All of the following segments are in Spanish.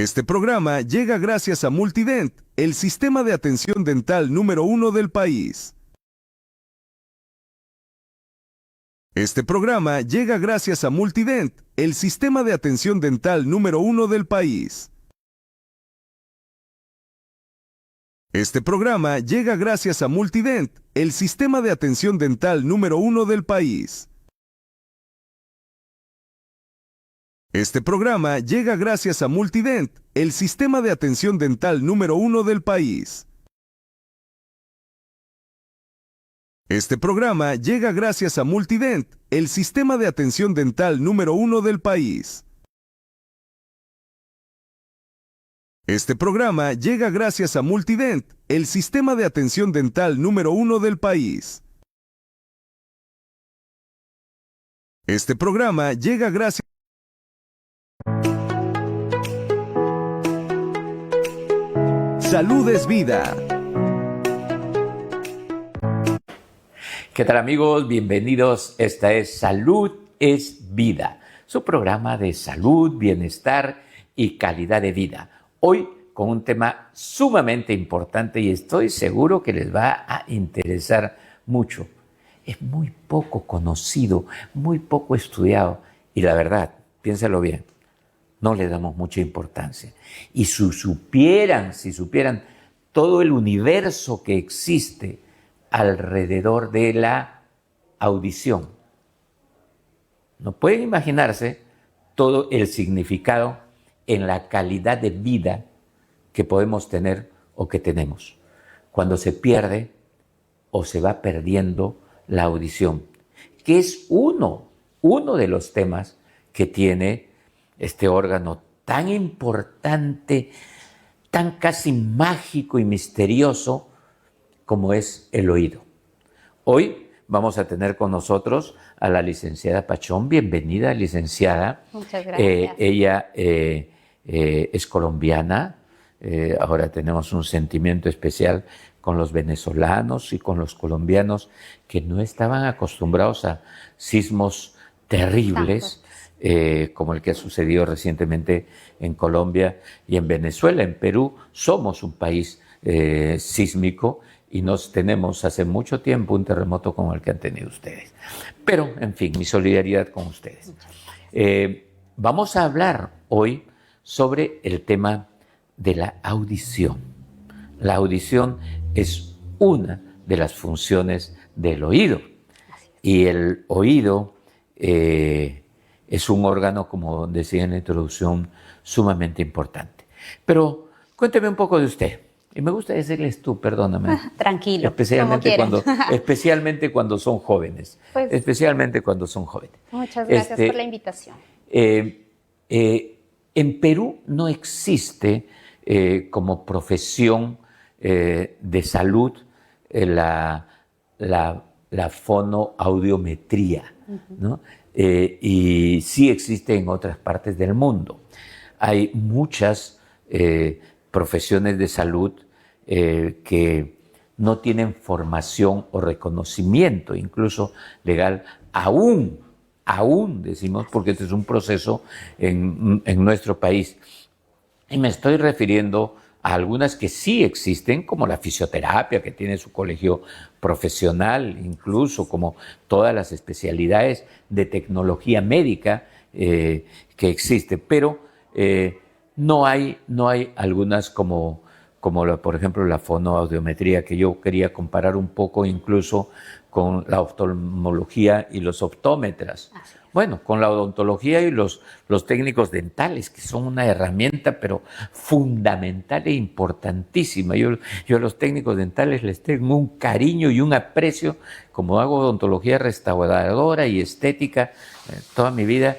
Este programa llega gracias a Multident, el sistema de atención dental número 1 del país. Este programa llega gracias a Multident, el sistema de atención dental número 1 del país. Este programa llega gracias a Multident, el sistema de atención dental número 1 del país. Este programa llega gracias a Multident, el sistema de atención dental número 1 del país. Este programa llega gracias a Multident, el sistema de atención dental número 1 del país. Este programa llega gracias a Multident, el sistema de atención dental número 1 del país. Este programa llega gracias. Salud es vida. ¿Qué tal, amigos? Bienvenidos. Esta es Salud es Vida, su programa de salud, bienestar y calidad de vida. Hoy con un tema sumamente importante y estoy seguro que les va a interesar mucho. Es muy poco conocido, muy poco estudiado y la verdad, piénsalo bien, no le damos mucha importancia. Y si supieran todo el universo que existe alrededor de la audición, no pueden imaginarse todo el significado en la calidad de vida que podemos tener o que tenemos cuando se pierde o se va perdiendo la audición, que es uno de los temas que tiene este órgano tan importante, tan casi mágico y misterioso como es el oído. Hoy vamos a tener con nosotros a la licenciada Pachón. Bienvenida, licenciada. Muchas gracias. Ella es colombiana. Ahora tenemos un sentimiento especial con los venezolanos y con los colombianos que no estaban acostumbrados a sismos terribles como el que ha sucedido recientemente en Colombia y en Venezuela. En Perú somos un país sísmico y nos tenemos hace mucho tiempo un terremoto como el que han tenido ustedes. Pero, en fin, mi solidaridad con ustedes. Vamos a hablar hoy sobre el tema de la audición. La audición es una de las funciones del oído. Y el oído es un órgano, como decía en la introducción, sumamente importante. Pero cuénteme un poco de usted. Y me gusta decirles tú, perdóname. Tranquilo, especialmente cuando son jóvenes. Pues, especialmente cuando son jóvenes. Muchas gracias por la invitación. En Perú no existe como profesión de salud la fonoaudiometría, ¿no? Y sí existe en otras partes del mundo. Hay muchas profesiones de salud que no tienen formación o reconocimiento, incluso legal, aún decimos, porque este es un proceso en nuestro país. Y me estoy refiriendo a algunas que sí existen, como la fisioterapia, que tiene su colegio profesional, incluso como todas las especialidades de tecnología médica que existen, pero no hay algunas como por ejemplo la fonoaudiometría, que yo quería comparar un poco incluso con la oftalmología y los optómetras. Bueno, con la odontología y los técnicos dentales, que son una herramienta pero fundamental e importantísima. Yo a los técnicos dentales les tengo un cariño y un aprecio, como hago odontología restauradora y estética toda mi vida.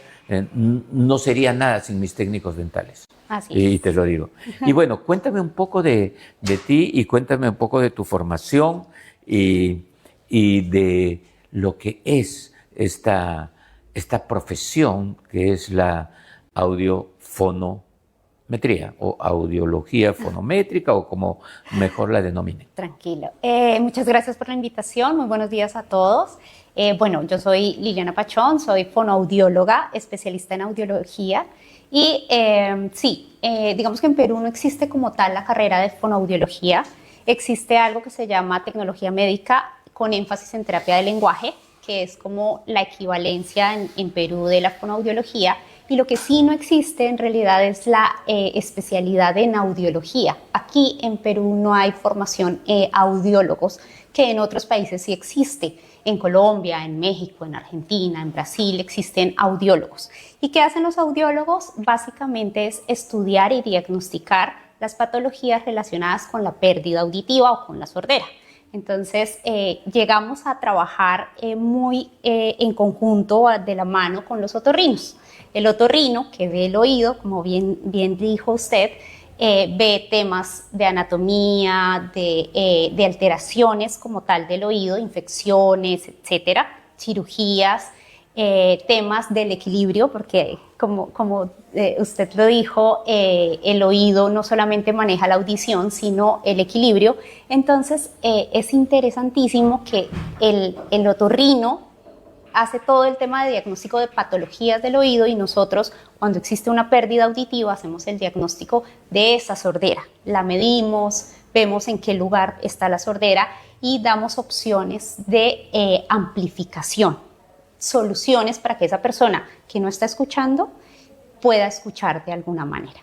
No sería nada sin mis técnicos dentales. Así y es. te lo digo. Y bueno, cuéntame un poco de ti y cuéntame un poco de tu formación y de lo que es esta profesión que es la audiofonometría o audiología fonométrica o como mejor la denominen. Tranquilo. Muchas gracias por la invitación. Muy buenos días a todos. Bueno, yo soy Liliana Pachón, soy fonoaudióloga, especialista en audiología Y sí, digamos que en Perú no existe como tal la carrera de fonoaudiología. Existe algo que se llama tecnología médica con énfasis en terapia del lenguaje, que es como la equivalencia en Perú de la fonoaudiología. Y lo que sí no existe en realidad es la especialidad en audiología. Aquí en Perú no hay formación audiólogos, que en otros países sí existe. En Colombia, en México, en Argentina, en Brasil existen audiólogos. ¿Y qué hacen los audiólogos? Básicamente es estudiar y diagnosticar las patologías relacionadas con la pérdida auditiva o con la sordera. Entonces, llegamos a trabajar muy en conjunto, de la mano con los otorrinos. El otorrino, que ve el oído, como bien dijo usted, ve temas de anatomía, de alteraciones como tal del oído, infecciones, etcétera, cirugías, temas del equilibrio, porque como usted lo dijo, el oído no solamente maneja la audición, sino el equilibrio. Entonces, es interesantísimo que el otorrino hace todo el tema de diagnóstico de patologías del oído y nosotros, cuando existe una pérdida auditiva, hacemos el diagnóstico de esa sordera. La medimos, vemos en qué lugar está la sordera y damos opciones de amplificación, soluciones para que esa persona que no está escuchando pueda escuchar de alguna manera.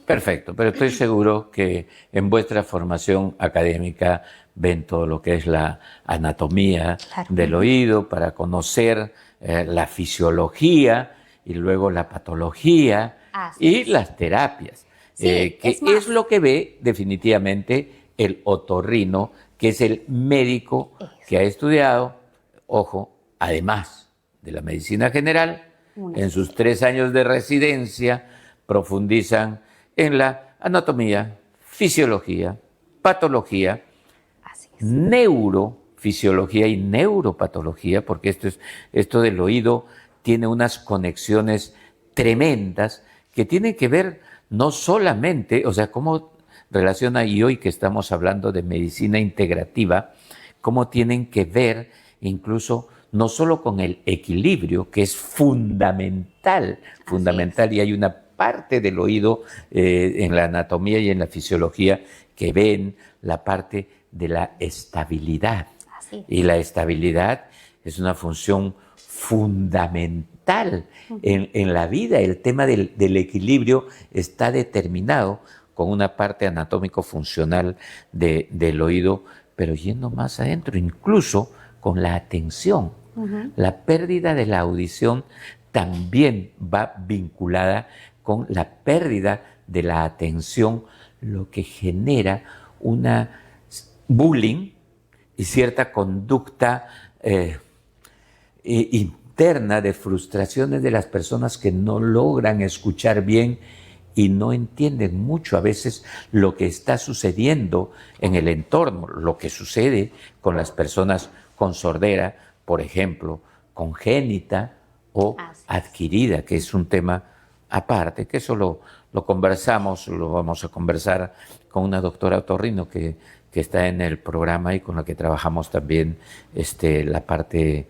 Perfecto, pero estoy seguro que en vuestra formación académica ven todo lo que es la anatomía del oído para conocer la fisiología y luego la patología y las terapias, que es lo que ve definitivamente el otorrino, que es el médico que ha estudiado, ojo, además de la medicina general, en sus 3 años de residencia profundizan en la anatomía, fisiología, patología, neurofisiología y neuropatología, porque esto del oído tiene unas conexiones tremendas que tienen que ver no solamente, o sea, cómo relaciona, y hoy que estamos hablando de medicina integrativa, cómo tienen que ver incluso no solo con el equilibrio, que es fundamental, y hay una parte del oído en la anatomía y en la fisiología que ven la parte de la estabilidad. Y la estabilidad es una función fundamental en la vida. El tema del equilibrio está determinado con una parte anatómico-funcional del oído, pero yendo más adentro, incluso con la atención. La pérdida de la audición también va vinculada con la pérdida de la atención, lo que genera una bullying y cierta conducta interna de frustraciones de las personas que no logran escuchar bien y no entienden mucho a veces lo que está sucediendo en el entorno, lo que sucede con las personas con sordera, por ejemplo, congénita o adquirida, que es un tema aparte, que eso lo conversamos, lo vamos a conversar con una doctora otorrino que está en el programa y con la que trabajamos también la parte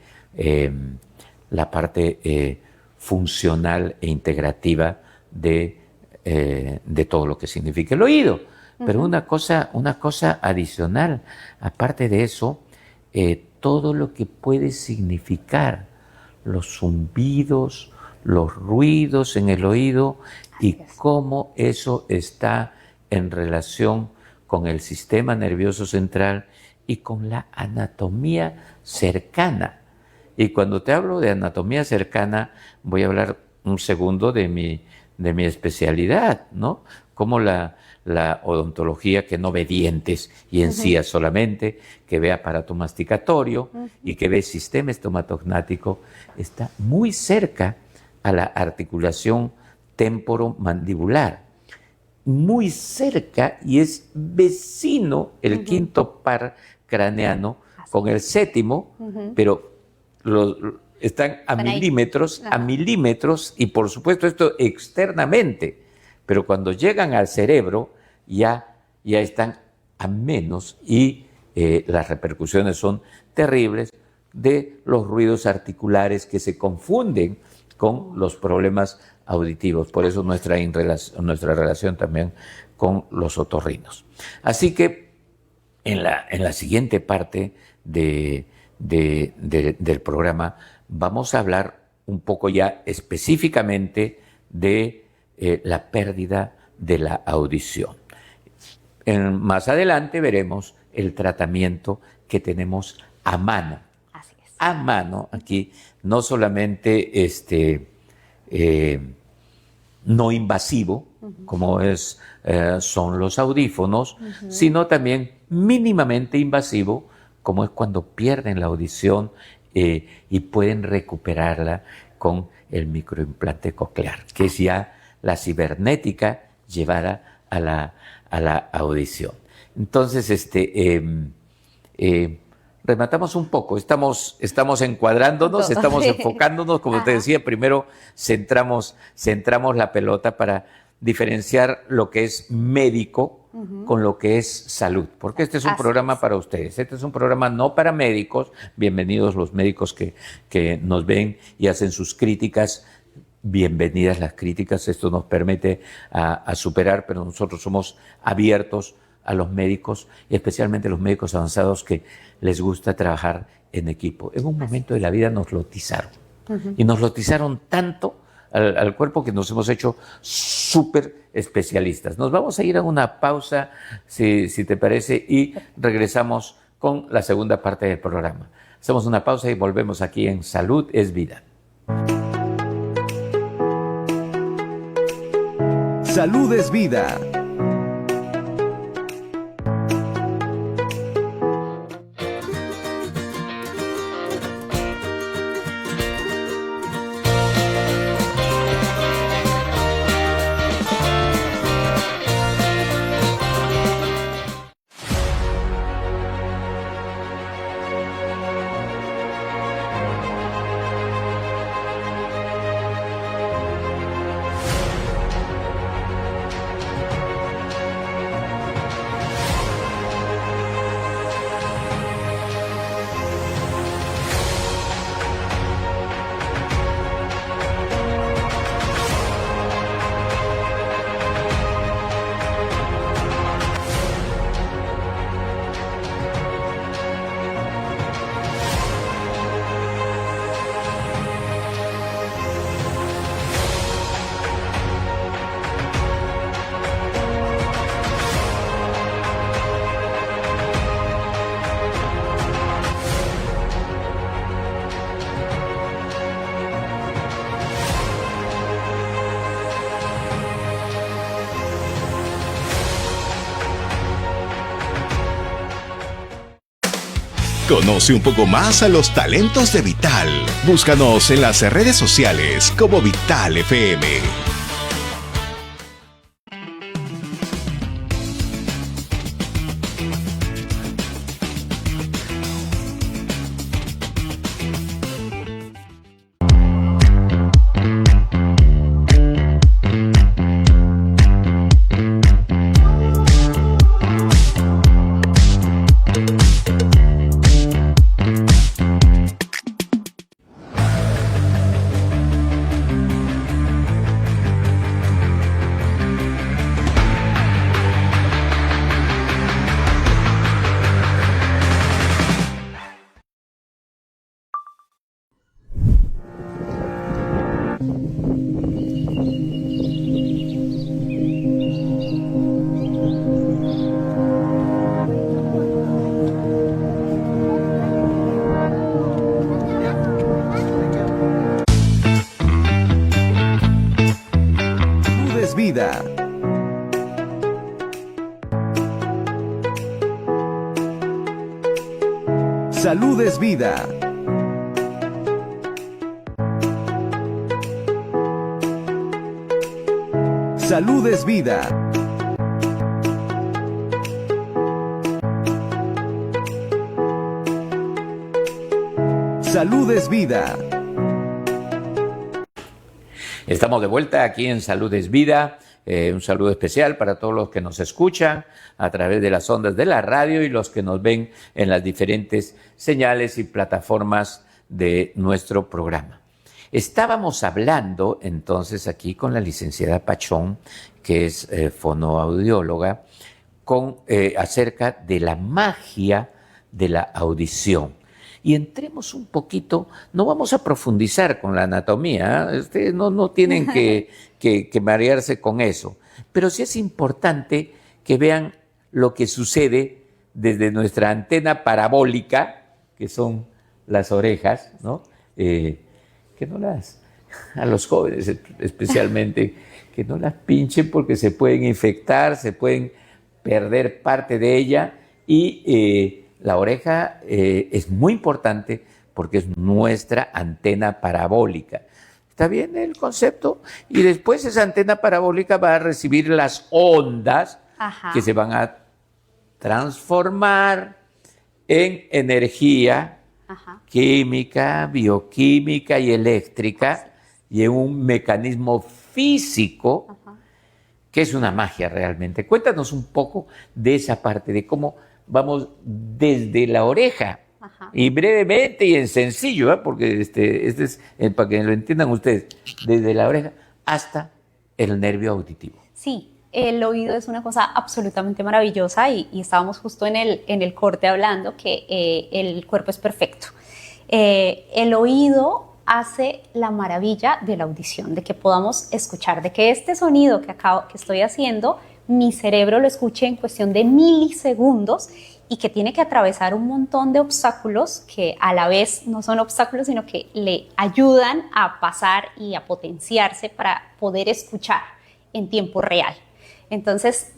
funcional e integrativa de todo lo que significa el oído. Pero una cosa adicional, aparte de eso, todo lo que puede significar los zumbidos, los ruidos en el oído y cómo eso está en relación con el sistema nervioso central y con la anatomía cercana. Y cuando te hablo de anatomía cercana, voy a hablar un segundo de mi especialidad, ¿no? Como la odontología que no ve dientes y encías solamente, que ve aparato masticatorio y que ve sistema estomatognático, está muy cerca a la articulación temporomandibular, muy cerca, y es vecino el quinto par craneano con el séptimo, pero están a milímetros, y por supuesto esto externamente, pero cuando llegan al cerebro ya están a menos y las repercusiones son terribles de los ruidos articulares que se confunden con los problemas auditivos. Por eso nuestra relación también con los otorrinos. Así que en la siguiente parte del programa vamos a hablar un poco ya específicamente de la pérdida de la audición. Más adelante veremos el tratamiento que tenemos a mano. Así es. A mano, aquí no solamente no invasivo, como son los audífonos, sino también mínimamente invasivo, como es cuando pierden la audición y pueden recuperarla con el microimplante coclear, que es ya la cibernética llevada a la audición. Entonces, rematamos un poco, estamos encuadrándonos, estamos enfocándonos, como te decía, primero centramos la pelota para diferenciar lo que es médico con lo que es salud, porque este es un programa para ustedes, este es un programa no para médicos. Bienvenidos los médicos que nos ven y hacen sus críticas. Bienvenidas las críticas, esto nos permite a superar, pero nosotros somos abiertos a los médicos, y especialmente los médicos avanzados que les gusta trabajar en equipo. En un momento de la vida nos lotizaron, y nos lotizaron tanto al cuerpo que nos hemos hecho súper especialistas. Nos vamos a ir a una pausa, si te parece, y regresamos con la segunda parte del programa. Hacemos una pausa y volvemos aquí en Salud es Vida. Salud es Vida. Conoce un poco más a los talentos de Vital. Búscanos en las redes sociales como Vital FM. Salud es vida. Salud es vida. Salud es vida. Estamos de vuelta aquí en Salud es Vida. Un saludo especial para todos los que nos escuchan a través de las ondas de la radio y los que nos ven en las diferentes señales y plataformas de nuestro programa. Estábamos hablando entonces aquí con la licenciada Pachón, que es fonoaudióloga, acerca de la magia de la audición. Y entremos un poquito, no vamos a profundizar con la anatomía, ustedes no tienen que marearse con eso, pero sí es importante que vean lo que sucede desde nuestra antena parabólica, que son las orejas, ¿no? Que no a los jóvenes especialmente, que no las pinchen porque se pueden infectar, se pueden perder parte de ella y la oreja es muy importante porque es nuestra antena parabólica. ¿Está bien el concepto? Y después esa antena parabólica va a recibir las ondas que se van a transformar en energía química, bioquímica y eléctrica y en un mecanismo físico que es una magia realmente. Cuéntanos un poco de esa parte, de cómo vamos desde la oreja y brevemente y en sencillo, porque este es para que lo entiendan ustedes, desde la oreja hasta el nervio auditivo. Sí, el oído es una cosa absolutamente maravillosa y estábamos justo en el corte hablando que el cuerpo es perfecto. El oído hace la maravilla de la audición, de que podamos escuchar, de que este sonido que estoy haciendo, mi cerebro lo escuche en cuestión de milisegundos y que tiene que atravesar un montón de obstáculos que a la vez no son obstáculos, sino que le ayudan a pasar y a potenciarse para poder escuchar en tiempo real. Entonces,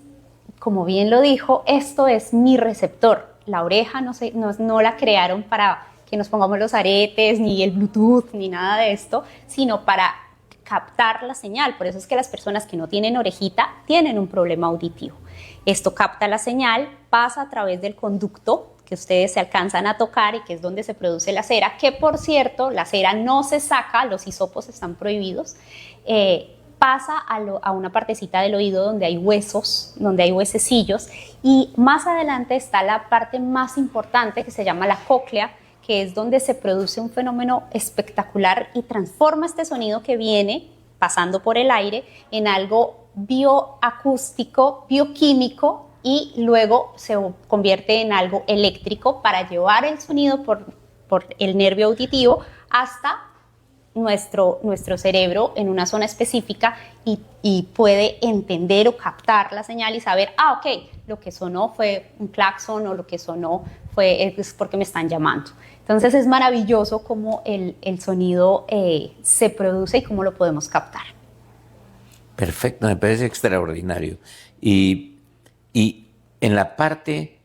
como bien lo dijo, esto es mi receptor. La oreja no la crearon para que nos pongamos los aretes, ni el Bluetooth, ni nada de esto, sino para captar la señal. Por eso es que las personas que no tienen orejita tienen un problema auditivo. Esto capta la señal, pasa a través del conducto que ustedes se alcanzan a tocar y que es donde se produce la cera, que por cierto, la cera no se saca, los hisopos están prohibidos, pasa a una partecita del oído donde hay huesos, donde hay huesecillos, y más adelante está la parte más importante que se llama la cóclea, que es donde se produce un fenómeno espectacular y transforma este sonido que viene pasando por el aire en algo bioacústico, bioquímico, y luego se convierte en algo eléctrico para llevar el sonido por el nervio auditivo hasta nuestro cerebro en una zona específica y puede entender o captar la señal y saber, ok, lo que sonó fue un claxon o lo que sonó es porque me están llamando. Entonces es maravilloso cómo el sonido se produce y cómo lo podemos captar. Perfecto, me parece extraordinario. Y en la parte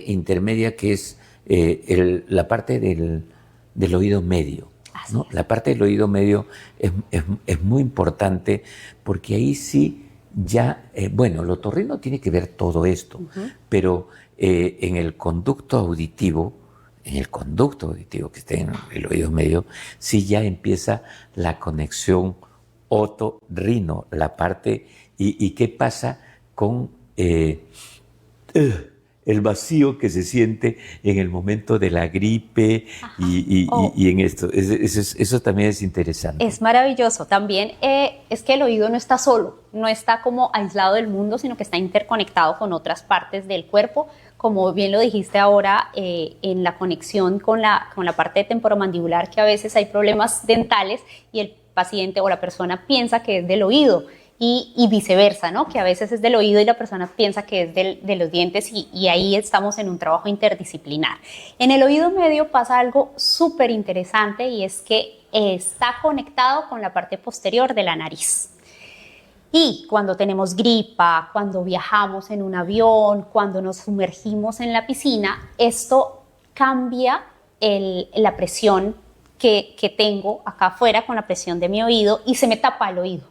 intermedia, que es la parte del oído medio, ¿no? La parte del oído medio es muy importante porque ahí sí ya, el otorrino tiene que ver todo esto, pero en el conducto auditivo que está en el oído medio, sí ya empieza la conexión otorrino, la parte, y qué pasa con el vacío que se siente en el momento de la gripe y en esto. Eso también es interesante. Es maravilloso. También es que el oído no está solo, no está como aislado del mundo, sino que está interconectado con otras partes del cuerpo, como bien lo dijiste ahora, en la conexión con la parte temporomandibular, que a veces hay problemas dentales y el paciente o la persona piensa que es del oído. Y viceversa, ¿no? Que a veces es del oído y la persona piensa que es de los dientes y ahí estamos en un trabajo interdisciplinar. En el oído medio pasa algo súper interesante y es que está conectado con la parte posterior de la nariz. Y cuando tenemos gripa, cuando viajamos en un avión, cuando nos sumergimos en la piscina, esto cambia la presión que tengo acá afuera con la presión de mi oído y se me tapa el oído.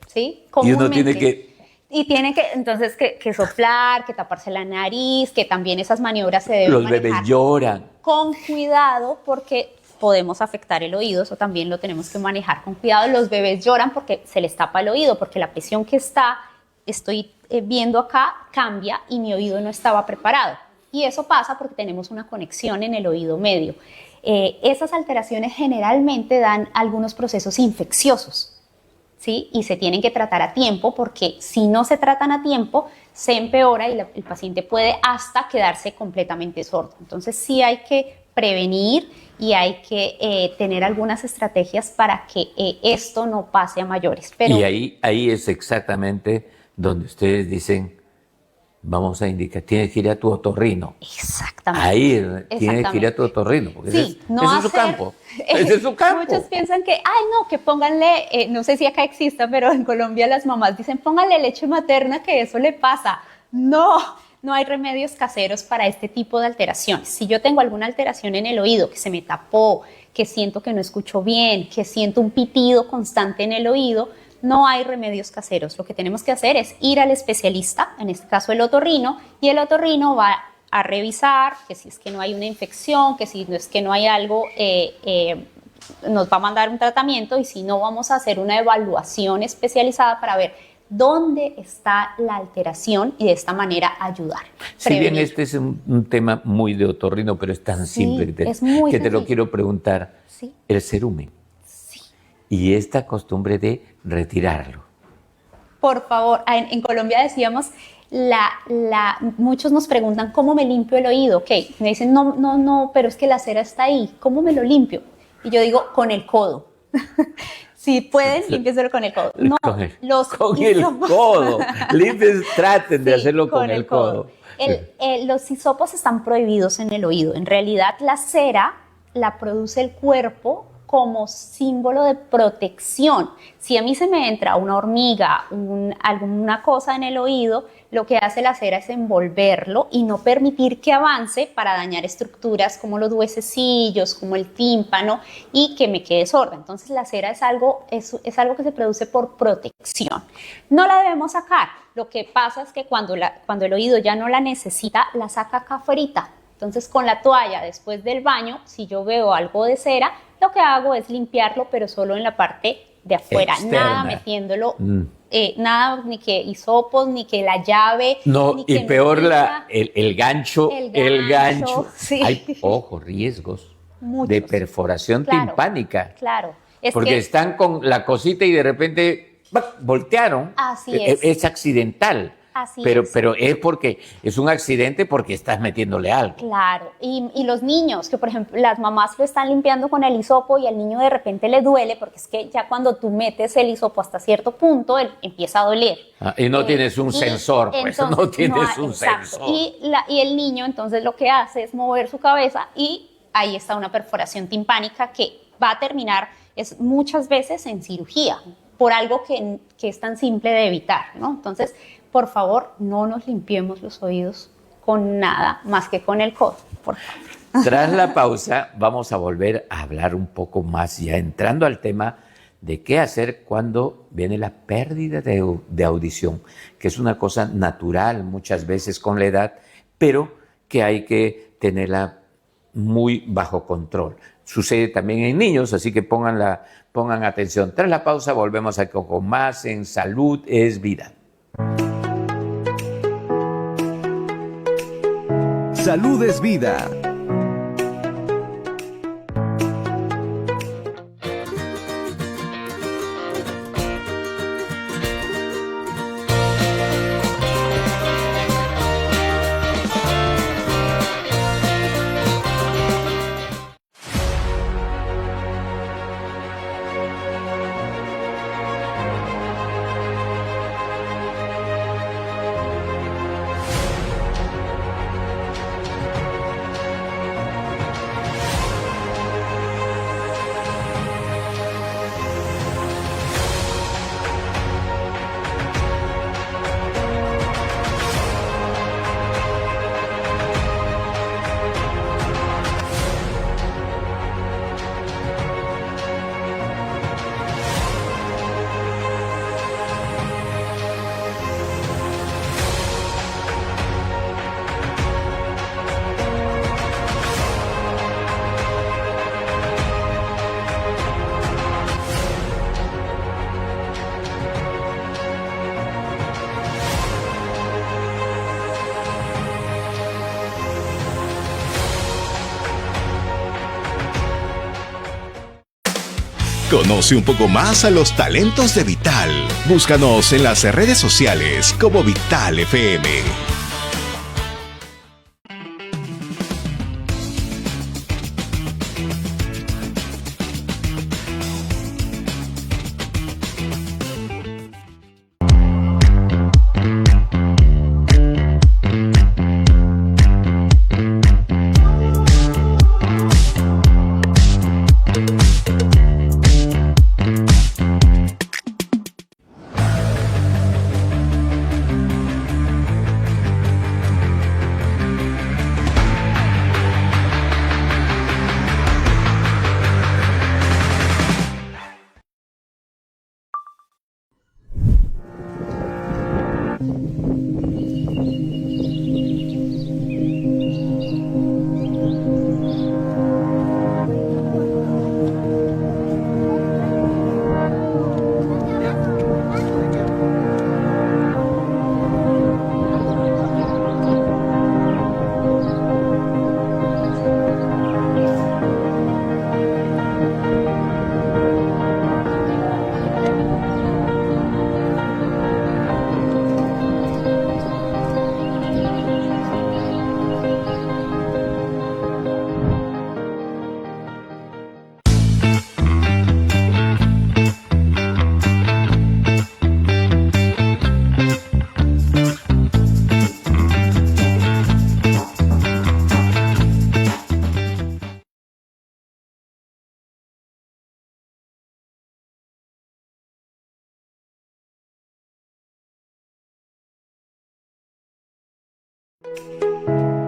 ¿Sí? Y uno tiene que... Y tiene que, entonces, que soplar, que taparse la nariz, que también esas maniobras se deben Los manejar bebés lloran. con cuidado porque podemos afectar el oído, eso también lo tenemos que manejar con cuidado. Los bebés lloran porque se les tapa el oído, porque la presión que estoy viendo acá cambia y mi oído no estaba preparado. Y eso pasa porque tenemos una conexión en el oído medio. Esas alteraciones generalmente dan algunos procesos infecciosos, ¿sí? Y se tienen que tratar a tiempo, porque si no se tratan a tiempo, se empeora y el paciente puede hasta quedarse completamente sordo. Entonces sí hay que prevenir y hay que tener algunas estrategias para que esto no pase a mayores. Pero, y ahí es exactamente donde ustedes dicen, vamos a indicar, tienes que ir a tu otorrino. Exactamente. Ahí tienes que ir a tu otorrino, porque sí, ese es su campo. Ese es su campo. Muchos piensan que, ay no, que pónganle, no sé si acá exista, pero en Colombia las mamás dicen, pónganle leche materna que eso le pasa. No, no hay remedios caseros para este tipo de alteraciones. Si yo tengo alguna alteración en el oído, que se me tapó, que siento que no escucho bien, que siento un pitido constante en el oído, no hay remedios caseros. Lo que tenemos que hacer es ir al especialista, en este caso el otorrino, y el otorrino va a revisar que si es que no hay una infección, que si no es que no hay algo, nos va a mandar un tratamiento, y si no, vamos a hacer una evaluación especializada para ver dónde está la alteración y de esta manera ayudar. Si bien este es un tema muy de otorrino, pero es tan simple que te lo quiero preguntar. Sí. El cerumen. Sí. Y esta costumbre de retirarlo. Por favor, en Colombia decíamos, muchos nos preguntan, ¿cómo me limpio el oído? Ok, me dicen, no, pero es que la cera está ahí, ¿cómo me lo limpio? Y yo digo, con el codo. Si pueden, límpienselo con el codo. No, con el hisopos. codo. Traten de hacerlo con el codo. Los hisopos están prohibidos en el oído. En realidad, la cera la produce el cuerpo como símbolo de protección. Si a mí se me entra una hormiga, alguna cosa en el oído, lo que hace la cera es envolverlo y no permitir que avance para dañar estructuras como los huesecillos, como el tímpano, y que me quede sorda. Entonces la cera es algo que se produce por protección. No la debemos sacar. Lo que pasa es que cuando el oído ya no la necesita, la saca acá afuera. Entonces con la toalla después del baño, si yo veo algo de cera, lo que hago es limpiarlo, pero solo en la parte de afuera, externa. Nada metiéndolo, nada, ni que hisopos, ni que la llave. No, ni y que peor metida. el gancho. Sí. Hay, ojo, riesgos Muchos. de perforación Claro, timpánica. Claro. Porque están con la cosita y de repente voltearon. Así es. Es accidental. Así pero es porque es un accidente porque estás metiéndole algo. Claro, y los niños, que por ejemplo las mamás lo están limpiando con el hisopo y al niño de repente le duele, porque es que ya cuando tú metes el hisopo hasta cierto punto, él empieza a doler. Y no tienes un sensor, pues, entonces, no tienes un exacto. sensor. Y el niño entonces lo que hace es mover su cabeza y ahí está una perforación timpánica que va a terminar muchas veces en cirugía, por algo que es tan simple de evitar, ¿no? Entonces, por favor, no nos limpiemos los oídos con nada más que con el codo, por favor. Tras la pausa, vamos a volver a hablar un poco más, ya entrando al tema de qué hacer cuando viene la pérdida de audición, que es una cosa natural muchas veces con la edad, pero que hay que tenerla muy bajo control. Sucede también en niños, así que pongan atención. Tras la pausa, volvemos a con más en Salud es Vida. Salud es vida. Conoce un poco más a los talentos de Vital. Búscanos en las redes sociales como Vital FM.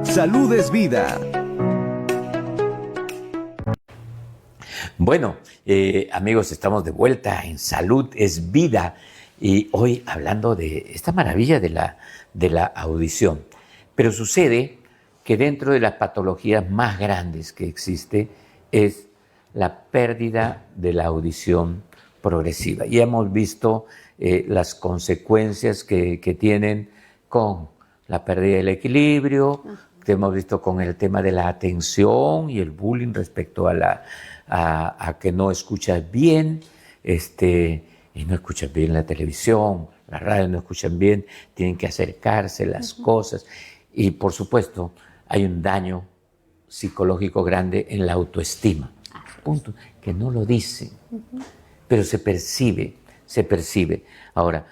Salud es vida. Bueno, amigos, estamos de vuelta en Salud es Vida y hoy hablando de esta maravilla de la audición. Pero sucede que dentro de las patologías más grandes que existe es la pérdida de la audición progresiva. Y hemos visto las consecuencias que tienen con la pérdida del equilibrio, que hemos visto con el tema de la atención y el bullying respecto a que no escuchas bien, y no escuchas bien la televisión, la radio no escuchan bien, tienen que acercarse las cosas. Y por supuesto, hay un daño psicológico grande en la autoestima. Punto. Que no lo dicen, pero se percibe. Ahora,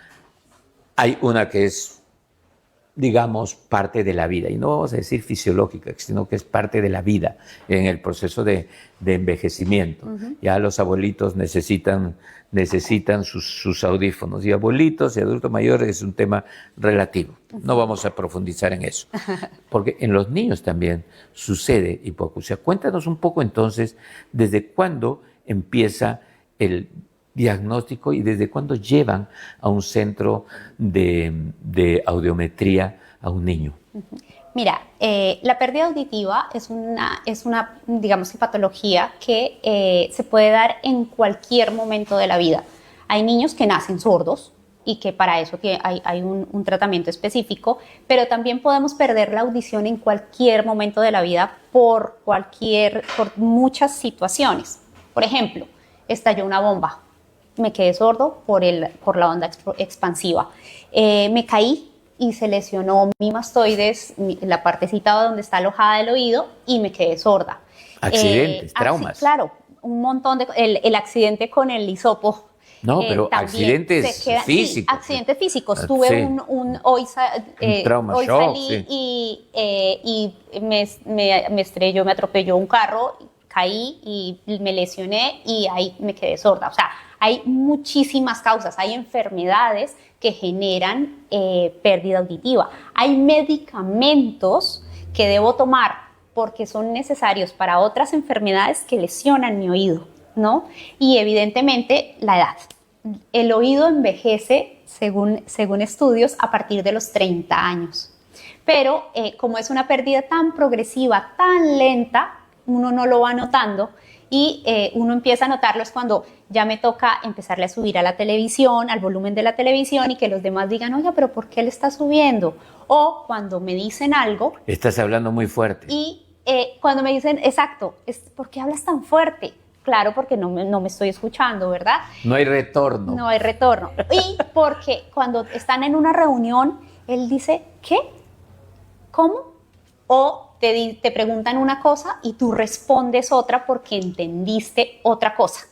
hay una que es, digamos, parte de la vida, y no vamos a decir fisiológica, sino que es parte de la vida en el proceso de envejecimiento. Ya los abuelitos necesitan sus audífonos, y abuelitos y adultos mayores es un tema relativo. No vamos a profundizar en eso, porque en los niños también sucede hipoacusia. Cuéntanos un poco entonces, ¿desde cuándo empieza el diagnóstico y desde cuándo llevan a un centro de audiometría a un niño? Mira, la pérdida auditiva es una digamos, patología que se puede dar en cualquier momento de la vida. Hay niños que nacen sordos y que para eso hay un tratamiento específico, pero también podemos perder la audición en cualquier momento de la vida por muchas situaciones. Por ejemplo, estalló una bomba, me quedé sordo por la onda expansiva. Me caí y se lesionó mi mastoides, la partecita donde está alojada el oído, y me quedé sorda. Accidentes, traumas. Claro, un montón de... El accidente con el hisopo. No, pero accidentes físicos. Sí, accidentes físicos. Tuve un trauma hoy shock, salí y me estrelló, me atropelló un carro, caí y me lesioné y ahí me quedé sorda. O sea, hay muchísimas causas, hay enfermedades que generan pérdida auditiva. Hay medicamentos que debo tomar porque son necesarios para otras enfermedades que lesionan mi oído, ¿no? Y evidentemente la edad. El oído envejece, según estudios, a partir de los 30 años. Pero como es una pérdida tan progresiva, tan lenta, uno no lo va notando y uno empieza a notarlo es cuando ya me toca empezarle a subir a la televisión, al volumen de la televisión, y que los demás digan, oye, pero ¿por qué le está subiendo? O cuando me dicen algo... Estás hablando muy fuerte. Y cuando me dicen, exacto, ¿por qué hablas tan fuerte? Claro, porque no me estoy escuchando, ¿verdad? No hay retorno. No hay retorno. Y porque cuando están en una reunión, él dice, ¿qué? ¿Cómo? O te preguntan una cosa y tú respondes otra porque entendiste otra cosa.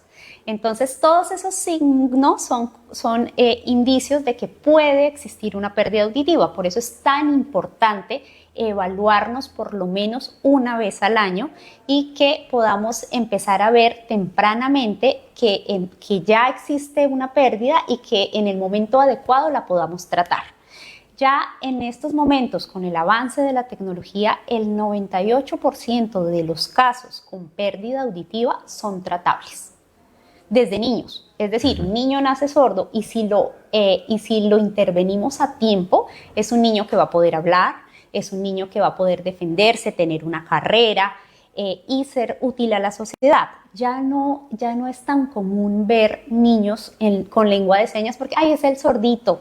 Entonces, todos esos signos son indicios de que puede existir una pérdida auditiva. Por eso es tan importante evaluarnos por lo menos una vez al año y que podamos empezar a ver tempranamente que ya existe una pérdida y que en el momento adecuado la podamos tratar. Ya en estos momentos, con el avance de la tecnología, el 98% de los casos con pérdida auditiva son tratables desde niños. Es decir, un niño nace sordo y si lo intervenimos a tiempo, es un niño que va a poder hablar, es un niño que va a poder defenderse, tener una carrera y ser útil a la sociedad. Ya no es tan común ver niños con lengua de señas porque, ay, es el sordito,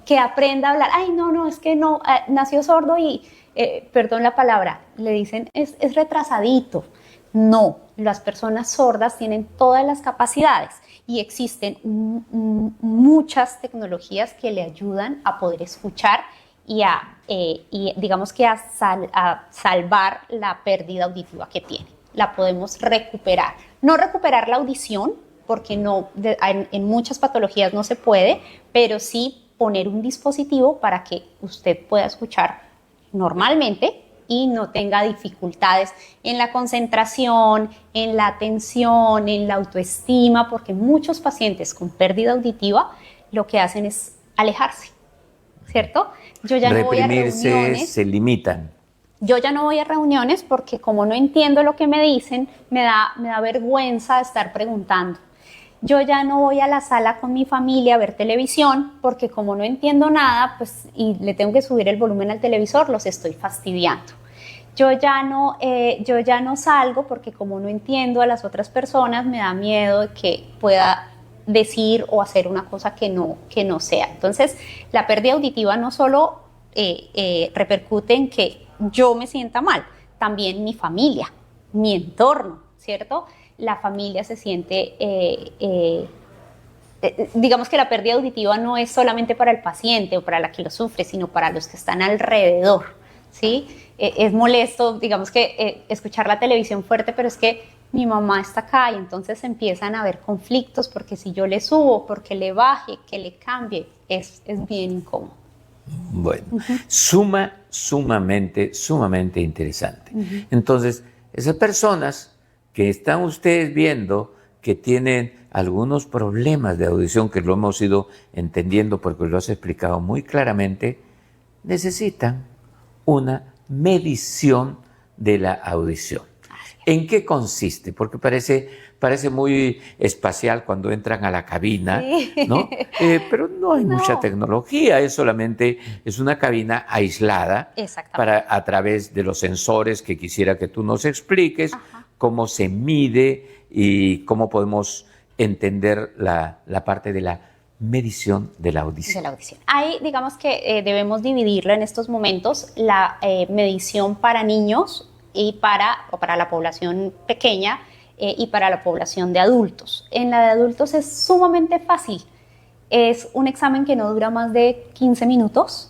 que aprenda a hablar. Ay, no, es que no, nació sordo y, perdón la palabra, le dicen, es retrasadito. No, las personas sordas tienen todas las capacidades y existen muchas tecnologías que le ayudan a poder escuchar y digamos que a salvar la pérdida auditiva que tiene. La podemos recuperar. No recuperar la audición, porque en muchas patologías no se puede, pero sí poner un dispositivo para que usted pueda escuchar normalmente y no tenga dificultades en la concentración, en la atención, en la autoestima, porque muchos pacientes con pérdida auditiva lo que hacen es alejarse, ¿cierto? Yo ya no voy a reuniones. Se limitan. Yo ya no voy a reuniones porque como no entiendo lo que me dicen, me da vergüenza estar preguntando. Yo ya no voy a la sala con mi familia a ver televisión porque como no entiendo nada, pues y le tengo que subir el volumen al televisor, los estoy fastidiando. Yo ya no salgo porque como no entiendo a las otras personas, me da miedo de que pueda decir o hacer una cosa que no sea. Entonces, la pérdida auditiva no solo repercute en que yo me sienta mal, también mi familia, mi entorno, ¿cierto? La familia se siente, digamos que la pérdida auditiva no es solamente para el paciente o para la que lo sufre, sino para los que están alrededor, ¿sí? Es molesto, digamos que escuchar la televisión fuerte, pero es que mi mamá está acá y entonces empiezan a haber conflictos porque si yo le subo, porque le baje, que le cambie, es bien incómodo. Bueno, sumamente interesante. Entonces, esas personas que están ustedes viendo que tienen algunos problemas de audición, que lo hemos ido entendiendo porque lo has explicado muy claramente, necesitan una medición de la audición. ¿En qué consiste? Porque parece muy espacial cuando entran a la cabina, sí, ¿no? Pero no hay mucha tecnología, es una cabina aislada a través de los sensores que quisiera que tú nos expliques. Ajá. Cómo se mide y cómo podemos entender la parte de la medición de la audición. Ahí digamos que debemos dividirlo en estos momentos, la medición para niños y para la población pequeña y para la población de adultos. En la de adultos es sumamente fácil. Es un examen que no dura más de 15 minutos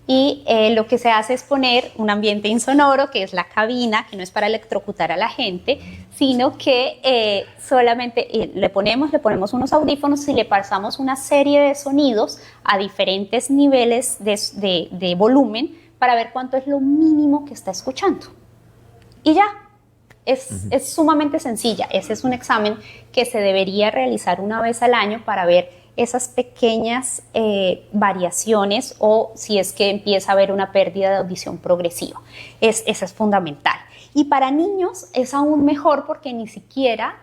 y lo que se hace es poner un ambiente insonoro, que es la cabina, que no es para electrocutar a la gente, sino que solamente le ponemos unos audífonos y le pasamos una serie de sonidos a diferentes niveles de volumen para ver cuánto es lo mínimo que está escuchando. Y ya, es sumamente sencilla. Ese es un examen que se debería realizar una vez al año para ver esas pequeñas variaciones o si es que empieza a haber una pérdida de audición progresiva. Esa es fundamental. Y para niños es aún mejor porque ni siquiera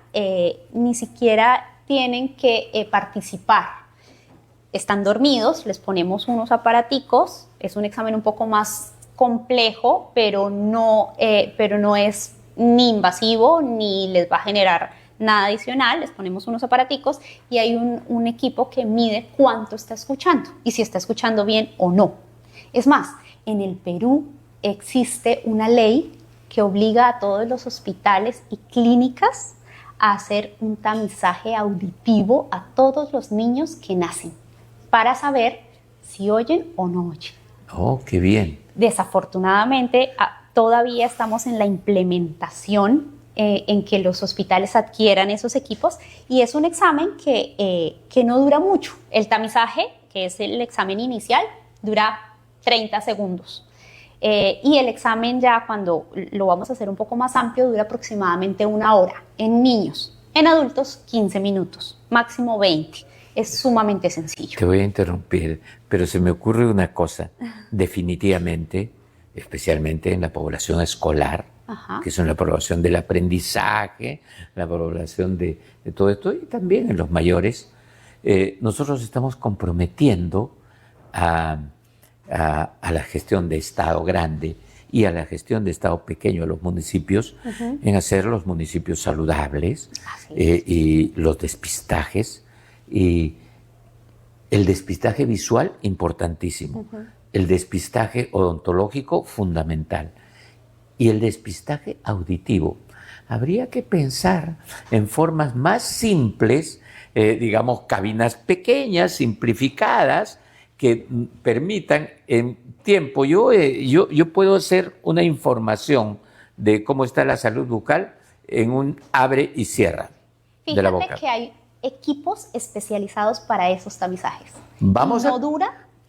tienen que participar. Están dormidos, les ponemos unos aparaticos, es un examen un poco más complejo, pero no es ni invasivo ni les va a generar nada adicional. Les ponemos unos aparaticos y hay un equipo que mide cuánto está escuchando y si está escuchando bien o no. Es más, en el Perú existe una ley que obliga a todos los hospitales y clínicas a hacer un tamizaje auditivo a todos los niños que nacen para saber si oyen o no oyen. Oh, qué bien. Desafortunadamente, todavía estamos en la implementación en que los hospitales adquieran esos equipos, y es un examen que no dura mucho. El tamizaje, que es el examen inicial, dura 30 segundos. Y el examen, ya cuando lo vamos a hacer un poco más amplio, dura aproximadamente 1 hora en niños. En adultos, 15 minutos, máximo 20. Es sumamente sencillo. Te voy a interrumpir, pero se me ocurre una cosa. Definitivamente, especialmente en la población escolar, Ajá. que es la población del aprendizaje, la población de todo esto, y también en los mayores, nosotros estamos comprometiendo a la gestión de Estado grande y a la gestión de Estado pequeño, a los municipios, en hacer los municipios saludables, y los despistajes, y el despistaje visual importantísimo, el despistaje odontológico fundamental, y el despistaje auditivo. Habría que pensar en formas más simples, digamos, cabinas pequeñas, simplificadas, que permitan en tiempo. Yo puedo hacer una información de cómo está la salud bucal en un abre y cierra de la boca. Fíjate que hay equipos especializados para esos tamizajes.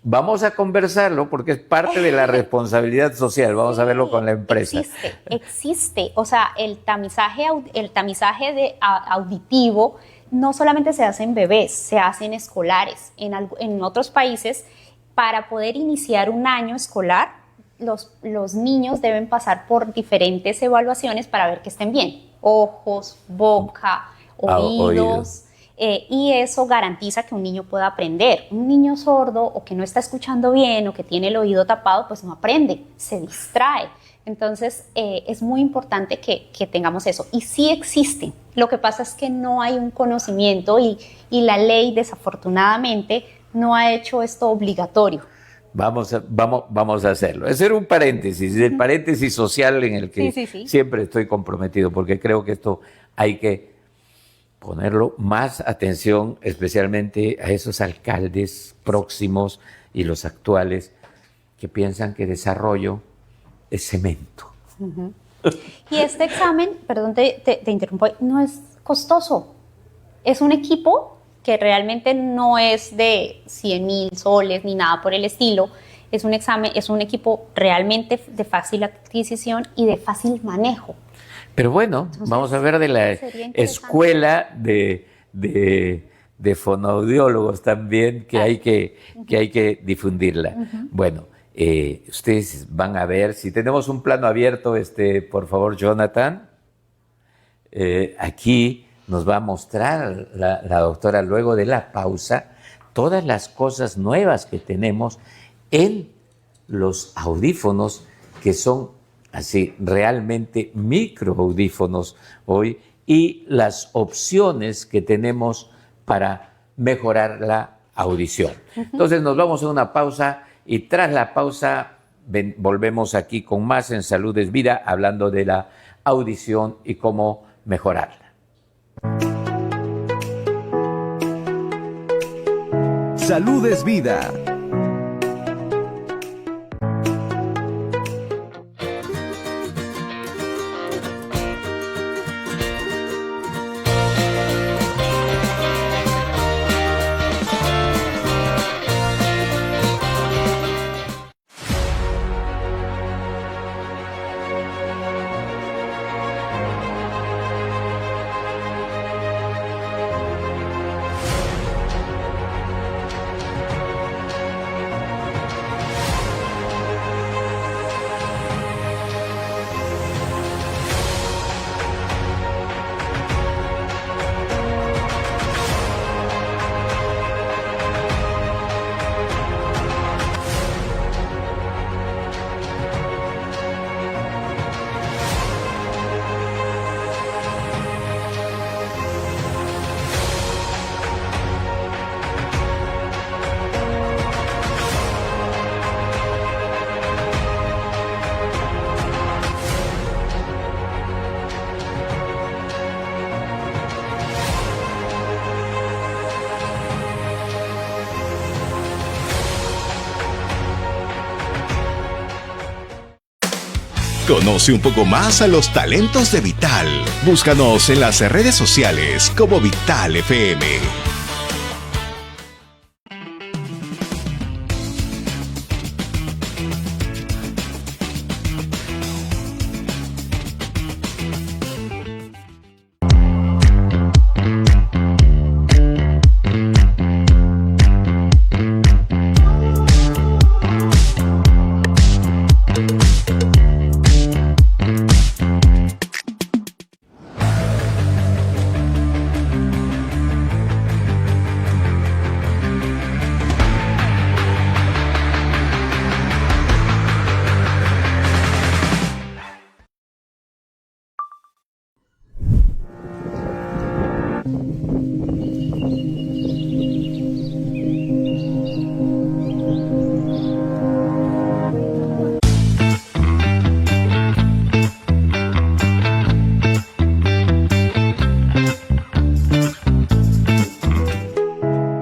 Vamos a conversarlo porque es parte de la responsabilidad social. Vamos a verlo con la empresa. Existe. O sea, el tamizaje auditivo no solamente se hace en bebés, se hace en escolares. En otros países, para poder iniciar un año escolar, los niños deben pasar por diferentes evaluaciones para ver que estén bien. Ojos, boca, oídos. Y eso garantiza que un niño pueda aprender. Un niño sordo o que no está escuchando bien o que tiene el oído tapado, pues no aprende, se distrae. Entonces, es muy importante que tengamos eso. Y sí existen. Lo que pasa es que no hay un conocimiento y la ley, desafortunadamente, no ha hecho esto obligatorio. Vamos a hacerlo. Hacer un paréntesis, el paréntesis social en el que siempre estoy comprometido, porque creo que esto hay que ponerlo más atención, especialmente a esos alcaldes próximos y los actuales que piensan que desarrollo es cemento. Y este examen, perdón, te interrumpo, no es costoso. Es un equipo que realmente no es de 100,000 soles ni nada por el estilo. Es un examen, es un equipo realmente de fácil adquisición y de fácil manejo. Pero bueno, entonces, vamos a ver de la escuela de fonoaudiólogos también, que hay que difundirla. Bueno, ustedes van a ver, si tenemos un plano abierto, por favor, Jonathan, aquí nos va a mostrar la doctora, luego de la pausa, todas las cosas nuevas que tenemos en los audífonos, que son así realmente microaudífonos hoy, y las opciones que tenemos para mejorar la audición. Entonces nos vamos a una pausa, y tras la pausa volvemos aquí con más en Salud es Vida, hablando de la audición y cómo mejorarla. Salud es Vida. Conoce un poco más a los talentos de Vital. Búscanos en las redes sociales como Vital FM.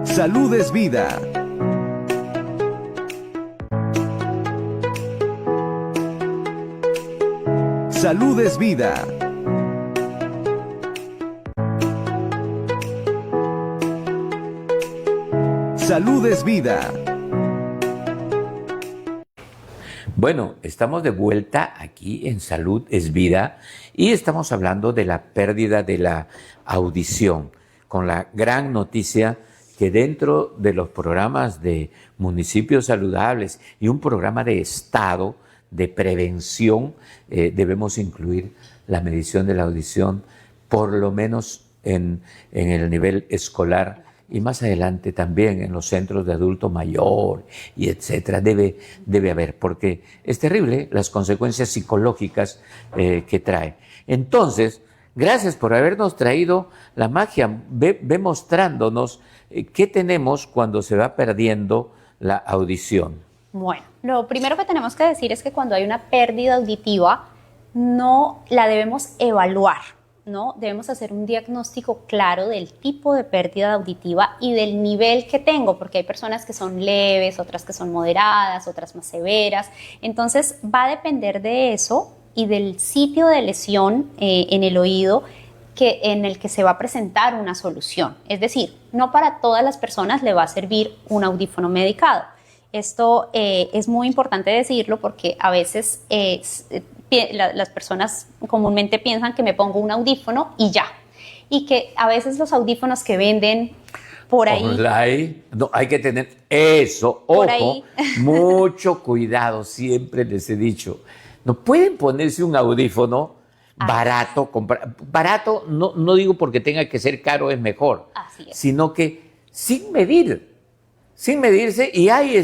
Salud es vida. Salud es vida. Salud es vida. Bueno, estamos de vuelta aquí en Salud es Vida y estamos hablando de la pérdida de la audición, con la gran noticia que dentro de los programas de municipios saludables y un programa de Estado de prevención debemos incluir la medición de la audición por lo menos en el nivel escolar y más adelante también en los centros de adulto mayor y etcétera. Debe haber, porque es terrible las consecuencias psicológicas que trae. Entonces, gracias por habernos traído la magia. Ve mostrándonos qué tenemos cuando se va perdiendo la audición. Bueno, lo primero que tenemos que decir es que cuando hay una pérdida auditiva, no la debemos evaluar, ¿no? Debemos hacer un diagnóstico claro del tipo de pérdida auditiva y del nivel que tengo, porque hay personas que son leves, otras que son moderadas, otras más severas. Entonces, va a depender de eso y del sitio de lesión en el oído en el que se va a presentar una solución. Es decir, no para todas las personas le va a servir un audífono medicado. Esto es muy importante decirlo porque a veces las personas comúnmente piensan que me pongo un audífono y ya. Y que a veces los audífonos que venden por ahí... Online, no, hay que tener eso, ojo, mucho cuidado, siempre les he dicho. No pueden ponerse un audífono barato, barato no digo porque tenga que ser caro es mejor, sino que sin medirse, y hay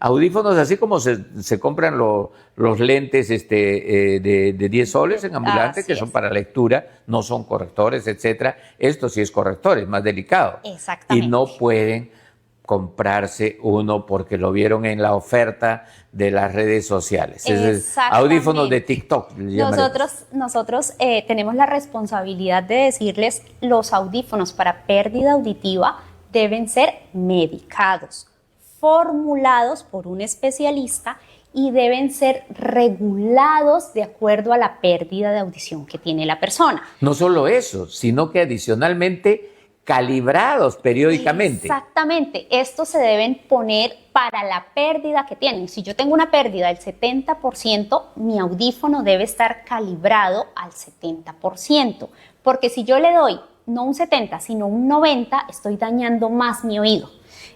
audífonos así como se compran los lentes de 10 soles en ambulante, que son para lectura, no son correctores, etcétera. Esto sí es corrector, es más delicado. Exactamente. Y no pueden comprarse uno porque lo vieron en la oferta de las redes sociales. Es audífonos de TikTok. Nosotros tenemos la responsabilidad de decirles los audífonos para pérdida auditiva deben ser medicados, formulados por un especialista y deben ser regulados de acuerdo a la pérdida de audición que tiene la persona. No solo eso, sino que adicionalmente calibrados periódicamente. Exactamente, estos se deben poner para la pérdida que tienen. Si yo tengo una pérdida del 70%, mi audífono debe estar calibrado al 70%, porque si yo le doy no un 70, sino un 90, estoy dañando más mi oído.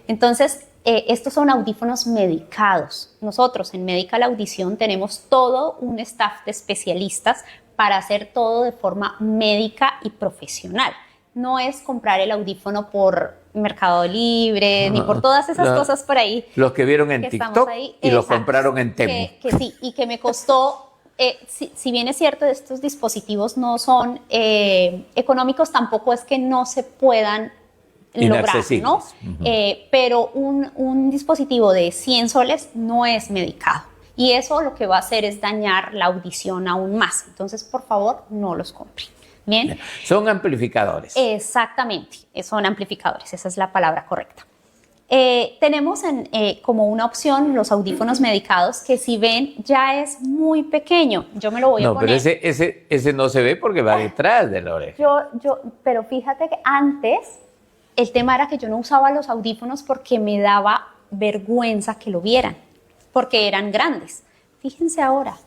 Entonces, estos son audífonos medicados. Nosotros en Medical Audición tenemos todo un staff de especialistas para hacer todo de forma médica y profesional. No es comprar el audífono por Mercado Libre, ni por todas esas cosas por ahí. Los que vieron en TikTok y los compraron en Temu. Que sí, y que me costó, si bien es cierto, estos dispositivos no son económicos, tampoco es que no se puedan lograr, ¿no? Pero un dispositivo de 100 soles no es medicado. Y eso lo que va a hacer es dañar la audición aún más. Entonces, por favor, no los compren. Bien. Son amplificadores. Exactamente, son amplificadores, esa es la palabra correcta. Tenemos como una opción los audífonos medicados que si ven ya es muy pequeño. Yo me lo voy a poner. No, pero ese no se ve porque va detrás de la oreja. Pero fíjate que antes el tema era que yo no usaba los audífonos porque me daba vergüenza que lo vieran, porque eran grandes. Fíjense ahora,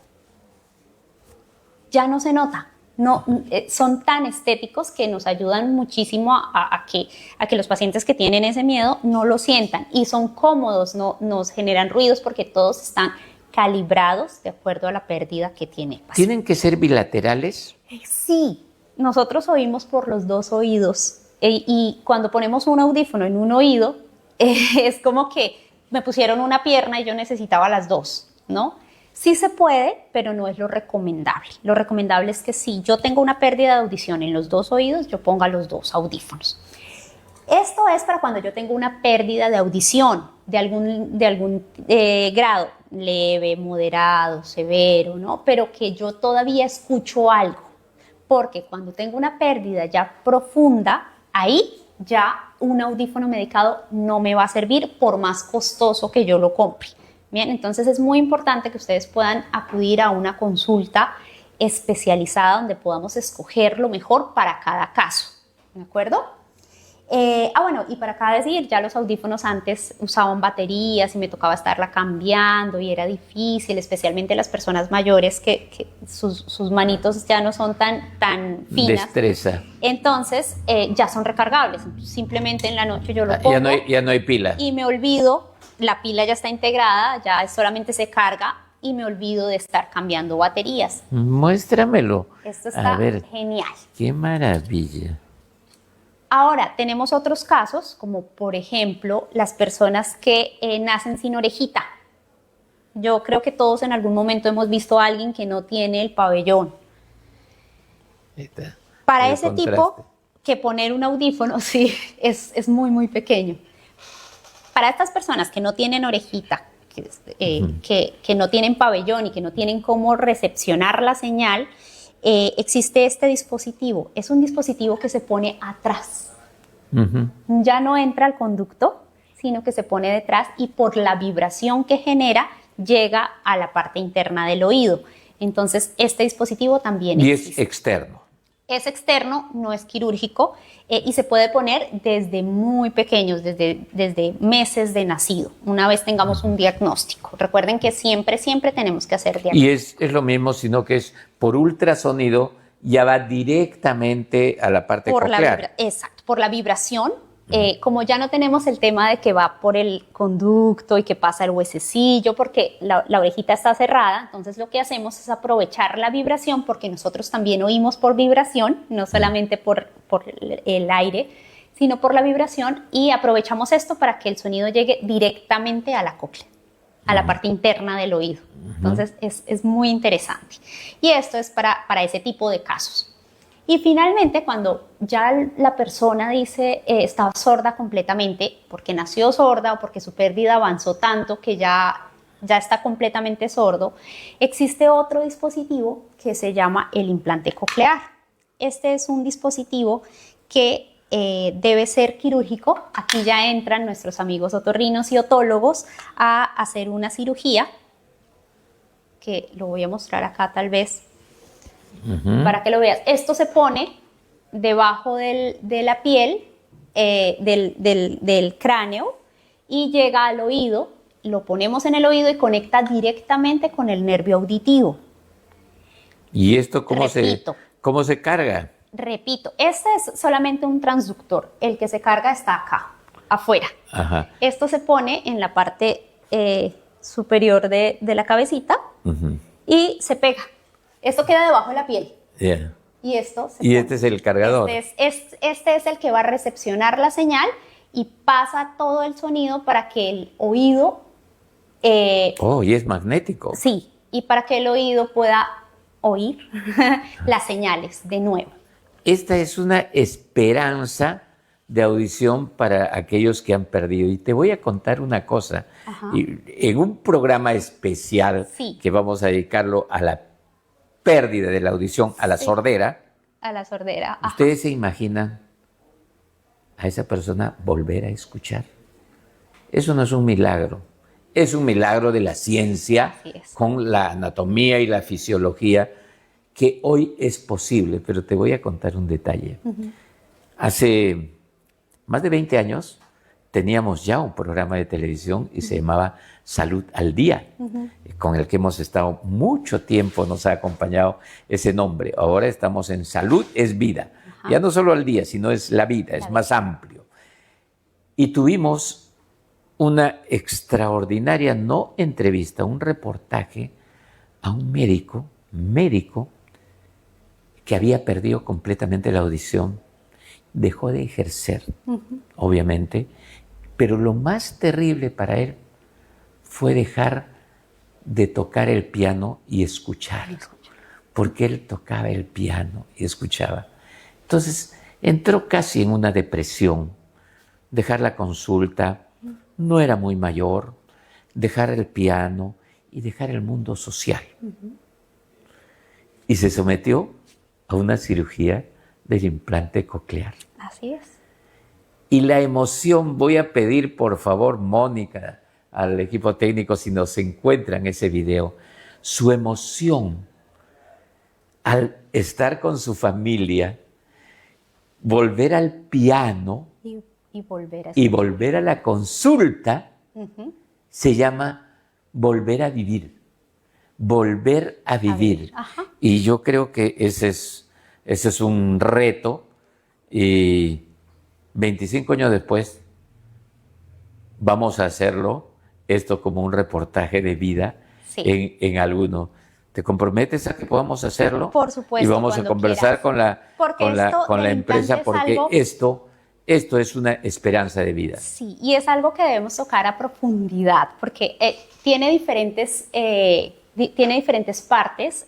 ya no se nota. No, son tan estéticos que nos ayudan muchísimo a que los pacientes que tienen ese miedo no lo sientan, y son cómodos, no nos generan ruidos porque todos están calibrados de acuerdo a la pérdida que tiene el paciente. ¿Tienen que ser bilaterales? Sí, nosotros oímos por los dos oídos, y cuando ponemos un audífono en un oído es como que me pusieron una pierna y yo necesitaba las dos, ¿no? Sí se puede, pero no es lo recomendable. Lo recomendable es que si yo tengo una pérdida de audición en los dos oídos, yo ponga los dos audífonos. Esto es para cuando yo tengo una pérdida de audición de algún grado, leve, moderado, severo, ¿no? Pero que yo todavía escucho algo. Porque cuando tengo una pérdida ya profunda, ahí ya un audífono medicado no me va a servir por más costoso que yo lo compre. Bien, entonces es muy importante que ustedes puedan acudir a una consulta especializada donde podamos escoger lo mejor para cada caso, ¿de acuerdo? Bueno, y para acá decir, ya los audífonos antes usaban baterías y me tocaba estarla cambiando y era difícil, especialmente las personas mayores que sus manitos ya no son tan finas. Destreza. Entonces ya son recargables, simplemente en la noche yo lo pongo. Ya no hay pila. Y me olvido. La pila ya está integrada, ya solamente se carga y me olvido de estar cambiando baterías. Muéstramelo. Esto está genial. ¡Qué maravilla! Ahora, tenemos otros casos, como por ejemplo, las personas que nacen sin orejita. Yo creo que todos en algún momento hemos visto a alguien que no tiene el pabellón. Para ese tipo, que poner un audífono, sí, es muy, muy pequeño. Para estas personas que no tienen orejita, que no tienen pabellón y que no tienen cómo recepcionar la señal, existe este dispositivo. Es un dispositivo que se pone atrás. Ya no entra al conducto, sino que se pone detrás y por la vibración que genera llega a la parte interna del oído. Entonces, este dispositivo también existe. Y es externo. Es externo, no es quirúrgico, y se puede poner desde muy pequeños, desde meses de nacido, una vez tengamos un diagnóstico. Recuerden que siempre tenemos que hacer diagnóstico. Y es lo mismo, sino que es por ultrasonido, ya va directamente a la parte coclear. Exacto, por la vibración. Como ya no tenemos el tema de que va por el conducto y que pasa el huesecillo, porque la orejita está cerrada, entonces lo que hacemos es aprovechar la vibración, porque nosotros también oímos por vibración, no solamente por el aire, sino por la vibración, y aprovechamos esto para que el sonido llegue directamente a la cóclea, a la parte interna del oído. Entonces es muy interesante. Y esto es para ese tipo de casos. Y finalmente, cuando ya la persona dice estaba sorda completamente, porque nació sorda o porque su pérdida avanzó tanto que ya está completamente sordo, existe otro dispositivo que se llama el implante coclear. Este es un dispositivo que debe ser quirúrgico. Aquí ya entran nuestros amigos otorrinos y otólogos a hacer una cirugía, que lo voy a mostrar acá tal vez. Para que lo veas. Esto se pone debajo de la piel, del cráneo, y llega al oído. Lo ponemos en el oído y conecta directamente con el nervio auditivo. ¿Y esto cómo se carga? Repito, este es solamente un transductor. El que se carga está acá, afuera. Ajá. Esto se pone en la parte superior de la cabecita y se pega. Esto queda debajo de la piel. Yeah. Y esto este es el cargador. Este es el que va a recepcionar la señal y pasa todo el sonido para que el oído... y es magnético. Sí, y para que el oído pueda oír las señales de nuevo. Esta es una esperanza de audición para aquellos que han perdido. Y te voy a contar una cosa. En un programa especial que vamos a dedicarlo a la pérdida de la audición, a la sordera. A la sordera. ¿Ustedes se imaginan a esa persona volver a escuchar? Eso no es un milagro. Es un milagro de la ciencia Así es. con la anatomía y la fisiología que hoy es posible. Pero te voy a contar un detalle. Hace más de 20 años teníamos ya un programa de televisión y se llamaba Salud al Día, con el que hemos estado mucho tiempo, nos ha acompañado ese nombre. Ahora estamos en Salud es Vida. Ya no solo al día, sino es la vida, es más amplio. Y tuvimos una extraordinaria, no entrevista, un reportaje a un médico que había perdido completamente la audición, dejó de ejercer, obviamente, pero lo más terrible para él fue dejar de tocar el piano y escucharlo, porque él tocaba el piano y escuchaba. Entonces entró casi en una depresión, dejar la consulta, no era muy mayor, dejar el piano y dejar el mundo social. Y se sometió a una cirugía del implante coclear. Así es. Y la emoción, voy a pedir por favor, Mónica, al equipo técnico, si nos encuentran ese video, su emoción al estar con su familia, volver al piano Y volver a volver a la consulta, se llama volver a vivir. Volver a vivir. Ajá. Y yo creo que ese es un reto. Y 25 años después vamos a hacerlo, esto como un reportaje de vida Sí. en alguno. ¿Te comprometes a que podamos hacerlo? Por supuesto, Y vamos a cuando conversar quieras. Porque esto con la del empresa, implante es porque algo- esto es una esperanza de vida. Sí, y es algo que debemos tocar a profundidad, porque tiene diferentes partes.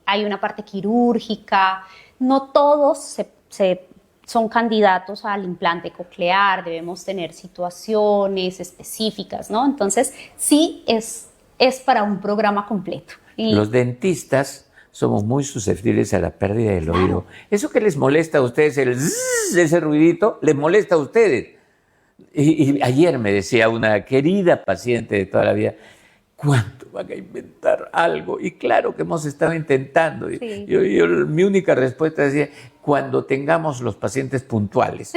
Hay una parte quirúrgica, no todos son candidatos al implante coclear, debemos tener situaciones específicas, ¿no? Entonces, sí es para un programa completo. Y Los dentistas somos muy susceptibles a la pérdida del oído. Eso que les molesta a ustedes, el zzzz, ese ruidito, les molesta a ustedes. Y ayer me decía una querida paciente de toda la vida, ¿cuánto van a inventar algo? Y claro que hemos estado intentando. Sí. Mi única respuesta decía, cuando tengamos los pacientes puntuales.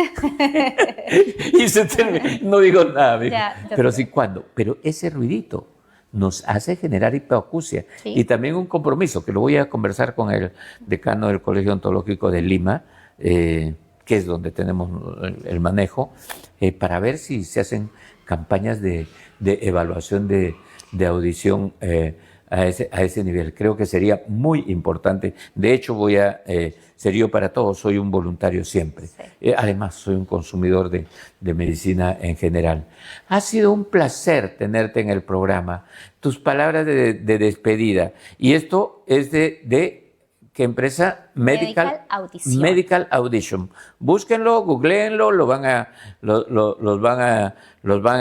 Y se terminó. No digo nada, Ya, pero sí, ¿cuándo? Pero ese ruidito nos hace generar hipoacusia. Sí. Y también un compromiso, que lo voy a conversar con el decano del Colegio Odontológico de Lima, que es donde tenemos el manejo, para ver si se hacen campañas de evaluación de audición a ese nivel. Creo que sería muy importante. De hecho, ser yo para todos, soy un voluntario siempre. Sí. Además, soy un consumidor de medicina en general. Ha sido un placer tenerte en el programa. Tus palabras de despedida. Y esto es de ¿qué empresa? Medical Audition. Medical Audition. Búsquenlo, googleenlo, los van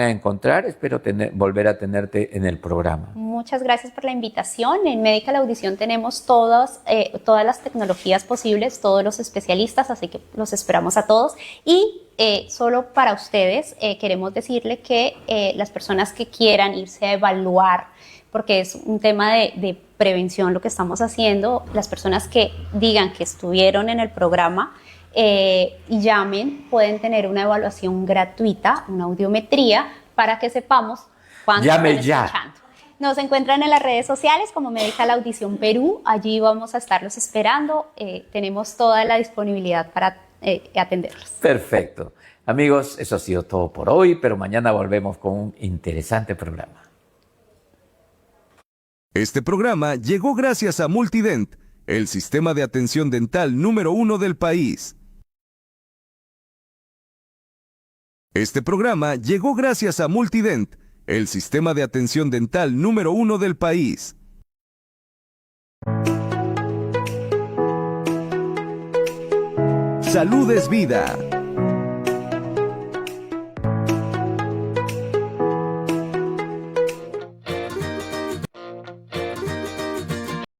a encontrar. Espero volver a tenerte en el programa. muchas gracias por la invitación. En Medical Audición tenemos todas las tecnologías posibles, todos los especialistas, así que los esperamos a todos. Y solo para ustedes queremos decirle que las personas que quieran irse a evaluar, porque es un tema de prevención lo que estamos haciendo, las personas que digan que estuvieron en el programa y llamen, pueden tener una evaluación gratuita, una audiometría, para que sepamos cuánto Llame están ya. escuchando. Nos encuentran en las redes sociales como Medical Audición Perú, allí vamos a estarlos esperando, tenemos toda la disponibilidad para atenderlos. Perfecto. Amigos, eso ha sido todo por hoy, pero mañana volvemos con un interesante programa. Este programa llegó gracias a Multident, el sistema de atención dental número 1 del país. Este programa llegó gracias a Multident, el sistema de atención dental número 1 del país. Salud es vida.